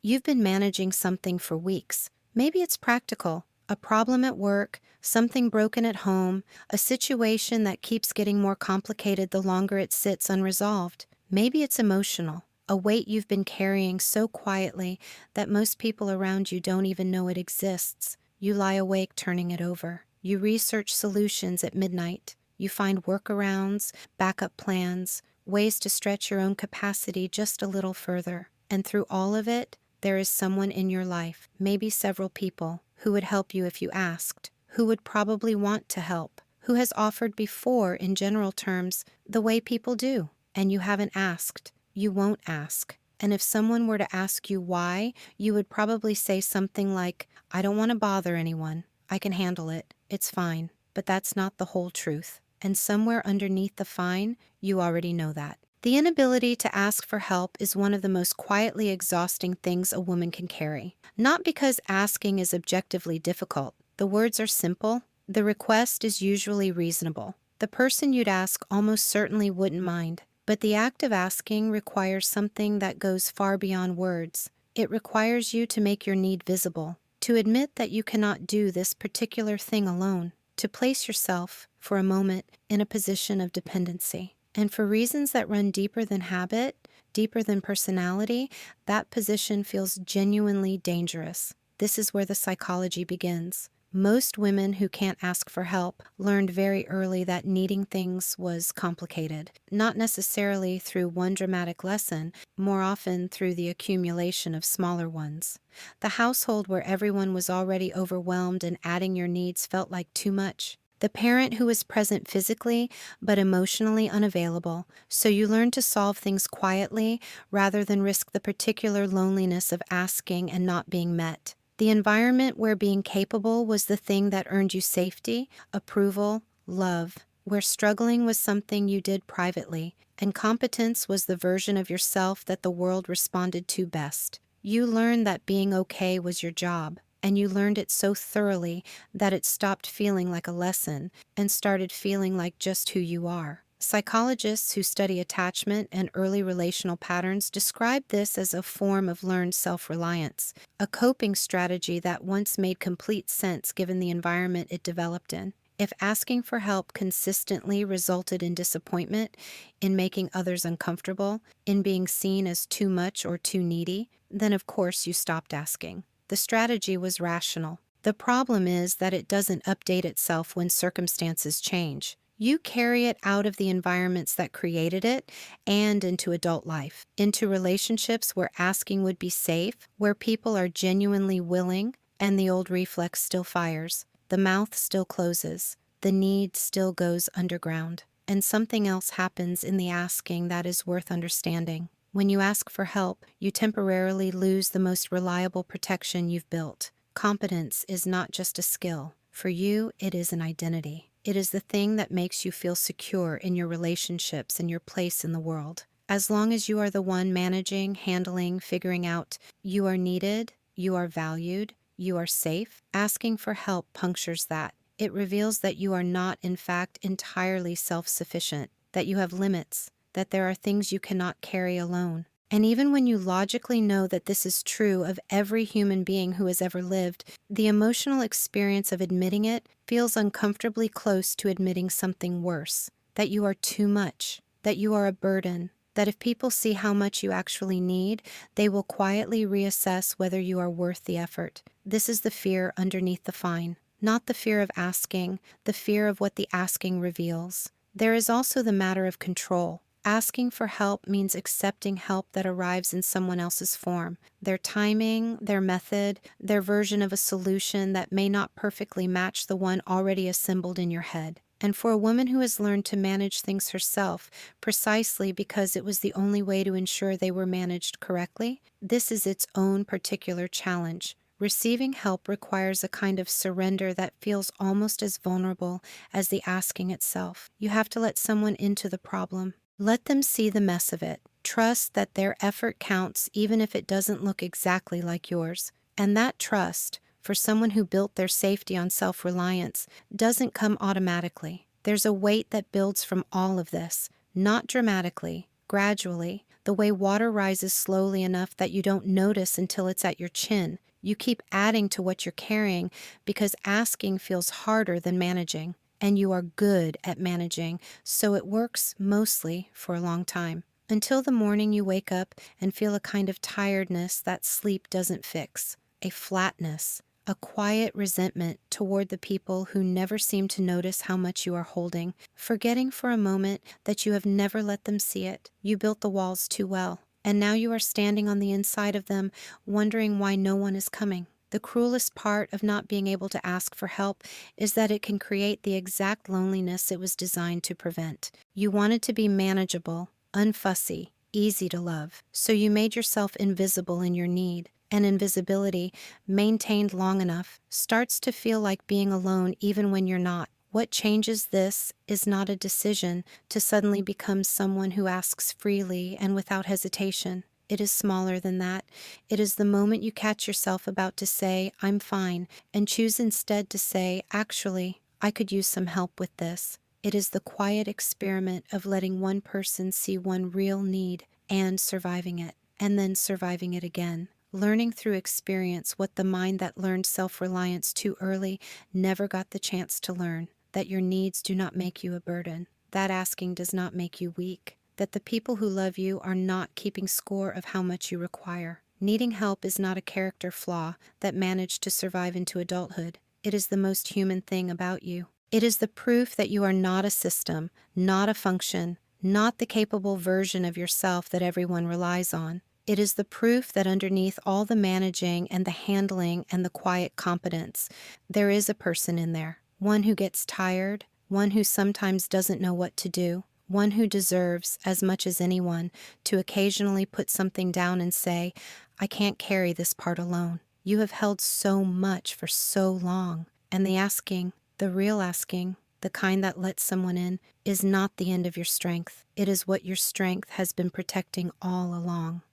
You've been managing something for weeks. Maybe it's practical, a problem at work, something broken at home, a situation that keeps getting more complicated the longer it sits unresolved. Maybe it's emotional, a weight you've been carrying so quietly that most people around you don't even know it exists. You lie awake turning it over. You research solutions at midnight. You find workarounds, backup plans, ways to stretch your own capacity just a little further. And through all of it, there is someone in your life, maybe several people, who would help you if you asked, who would probably want to help, who has offered before in general terms the way people do. And you haven't asked. You won't ask. And if someone were to ask you why, you would probably say something like, I don't want to bother anyone. I can handle it. It's fine. But that's not the whole truth. And somewhere underneath the fine, you already know that. The inability to ask for help is one of the most quietly exhausting things a woman can carry. Not because asking is objectively difficult. The words are simple. The request is usually reasonable. The person you'd ask almost certainly wouldn't mind. But the act of asking requires something that goes far beyond words. It requires you to make your need visible, to admit that you cannot do this particular thing alone, to place yourself, for a moment, in a position of dependency. And for reasons that run deeper than habit, deeper than personality, that position feels genuinely dangerous. This is where the psychology begins. Most women who can't ask for help learned very early that needing things was complicated, not necessarily through one dramatic lesson, more often through the accumulation of smaller ones. The household where everyone was already overwhelmed and adding your needs felt like too much. The parent who was present physically but emotionally unavailable, so you learned to solve things quietly rather than risk the particular loneliness of asking and not being met. The environment where being capable was the thing that earned you safety, approval, love, where struggling was something you did privately, and competence was the version of yourself that the world responded to best. You learned that being okay was your job, and you learned it so thoroughly that it stopped feeling like a lesson and started feeling like just who you are. Psychologists who study attachment and early relational patterns describe this as a form of learned self-reliance, a coping strategy that once made complete sense given the environment it developed in. If asking for help consistently resulted in disappointment, in making others uncomfortable, in being seen as too much or too needy, then of course you stopped asking. The strategy was rational. The problem is that it doesn't update itself when circumstances change. You carry it out of the environments that created it and into adult life, into relationships where asking would be safe, where people are genuinely willing, and the old reflex still fires. The mouth still closes. The need still goes underground. And something else happens in the asking that is worth understanding. When you ask for help, you temporarily lose the most reliable protection you've built. Competence is not just a skill. For you, it is an identity. It is the thing that makes you feel secure in your relationships and your place in the world. As long as you are the one managing, handling, figuring out, you are needed, you are valued, you are safe, asking for help punctures that. It reveals that you are not, in fact, entirely self-sufficient, that you have limits, that there are things you cannot carry alone. And even when you logically know that this is true of every human being who has ever lived, the emotional experience of admitting it feels uncomfortably close to admitting something worse, that you are too much, that you are a burden, that if people see how much you actually need, they will quietly reassess whether you are worth the effort. This is the fear underneath the fine, not the fear of asking, the fear of what the asking reveals. There is also the matter of control. Asking for help means accepting help that arrives in someone else's form, their timing, their method, their version of a solution that may not perfectly match the one already assembled in your head. And for a woman who has learned to manage things herself precisely because it was the only way to ensure they were managed correctly, this is its own particular challenge. Receiving help requires a kind of surrender that feels almost as vulnerable as the asking itself. You have to let someone into the problem. Let them see the mess of it. Trust that their effort counts even if it doesn't look exactly like yours. And that trust, for someone who built their safety on self-reliance, doesn't come automatically. There's a weight that builds from all of this, not dramatically, gradually. The way water rises slowly enough that you don't notice until it's at your chin. You keep adding to what you're carrying because asking feels harder than managing. And you are good at managing, so it works mostly for a long time. Until the morning you wake up and feel a kind of tiredness that sleep doesn't fix, a flatness, a quiet resentment toward the people who never seem to notice how much you are holding, forgetting for a moment that you have never let them see it. You built the walls too well, and now you are standing on the inside of them, wondering why no one is coming. The cruelest part of not being able to ask for help is that it can create the exact loneliness it was designed to prevent. You wanted to be manageable, unfussy, easy to love, so you made yourself invisible in your need. And invisibility, maintained long enough, starts to feel like being alone even when you're not. What changes this is not a decision to suddenly become someone who asks freely and without hesitation. It is smaller than that. It is the moment you catch yourself about to say, I'm fine, and choose instead to say, actually, I could use some help with this. It is the quiet experiment of letting one person see one real need and surviving it, and then surviving it again. Learning through experience what the mind that learned self-reliance too early never got the chance to learn, that your needs do not make you a burden, that asking does not make you weak, that the people who love you are not keeping score of how much you require. Needing help is not a character flaw that managed to survive into adulthood. It is the most human thing about you. It is the proof that you are not a system, not a function, not the capable version of yourself that everyone relies on. It is the proof that underneath all the managing and the handling and the quiet competence, there is a person in there. One who gets tired, one who sometimes doesn't know what to do, one who deserves, as much as anyone, to occasionally put something down and say, I can't carry this part alone. You have held so much for so long. And the asking, the real asking, the kind that lets someone in, is not the end of your strength. It is what your strength has been protecting all along.